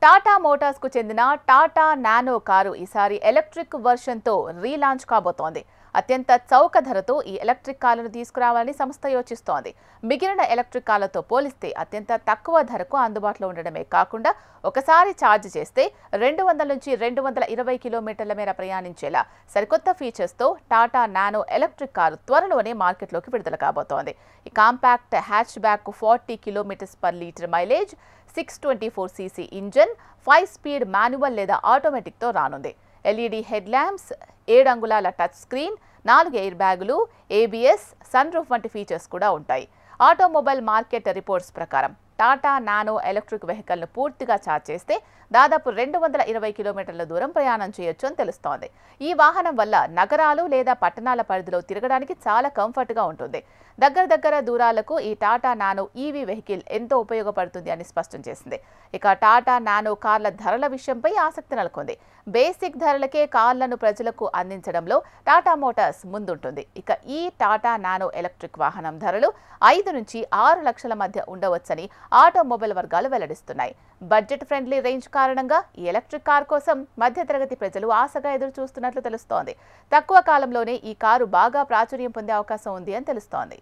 Tata Motors కు చెందిన Tata nano car ఈసారి ఎలక్ట్రిక్ వర్షన్ తో రీలాంచ్ కాబోతోంది. అత్యంత చౌక ధరతో ఈ ఎలక్ట్రిక్ కార్లను తీసుకురావాలని సంస్థ యోచిస్తోంది. మిగిలిన ఎలక్ట్రిక్ కార్లతో పోలిస్తే అత్యంత తక్కువ ధరకు అందుబాటులో ఉండడమే కాకుండా ఒకసారి ఛార్జ్ చేస్తే 200 నుంచి 220 కిలోమీటర్ల మేర ప్రయాణించేలా సరికొత్త ఫీచర్స్ తో టాటా నానో ఎలక్ట్రిక్ కారు త్వరలోనే మార్కెట్లోకి విడుదల కాబోతోంది. ఈ compact hatch back 40 kilometres per litre mileage, 624 cc engine, 5 speed manual లేదా ఆటోమేటిక్ తో రానుంది. ఎల్ఈడి హెడ్ ల్యాంప్స్, 7 అంగుళాల టచ్ స్క్రీన్, 4 ఎయిర్ బ్యాగులు, ఏబిఎస్, సన్ రూఫ్ వంటి ఫీచర్స్ కూడా ఉంటాయి. ఆటోమొబైల్ మార్కెట్ రిపోర్ట్స్ ప్రకారం టాటా నానో ఎలక్ట్రిక్ వెహికల్ను పూర్తిగా ఛార్జ్ చేస్తే దాదాపు 220 కిలోమీటర్ల దూరం ప్రయాణం చేయొచ్చు అని తెలుస్తోంది. ఈ వాహనం వల్ల నగరాలు లేదా పట్టణాల పరిధిలో తిరగడానికి చాలా కంఫర్ట్గా ఉంటుంది. దగ్గర దూరాలకు ఈ టాటా నానో ఈవీ వెహికల్ ఎంతో ఉపయోగపడుతుంది అని స్పష్టం చేసింది. ఇక టాటా నానో కార్ల ధరల విషయంపై ఆసక్తి నెలకొంది. బేసిక్ ధరలకే కార్లను ప్రజలకు అందించడంలో టాటా మోటార్స్ ముందుంటుంది. ఇక ఈ టాటా నానో ఎలక్ట్రిక్ వాహనం ధరలు 5 నుంచి 6 లక్షల మధ్య ఉండవచ్చని ఆటోమొబైల్ వర్గాలు వెల్లడిస్తున్నాయి. బడ్జెట్ ఫ్రెండ్లీ రేంజ్ కారణంగా ఈ ఎలక్ట్రిక్ కార్ కోసం మధ్యతరగతి ప్రజలు ఆశగా ఎదురు చూస్తున్నట్లు తెలుస్తోంది. తక్కువ కాలంలోనే ఈ కారు బాగా ప్రాచుర్యం పొందే అవకాశం ఉంది అని తెలుస్తోంది.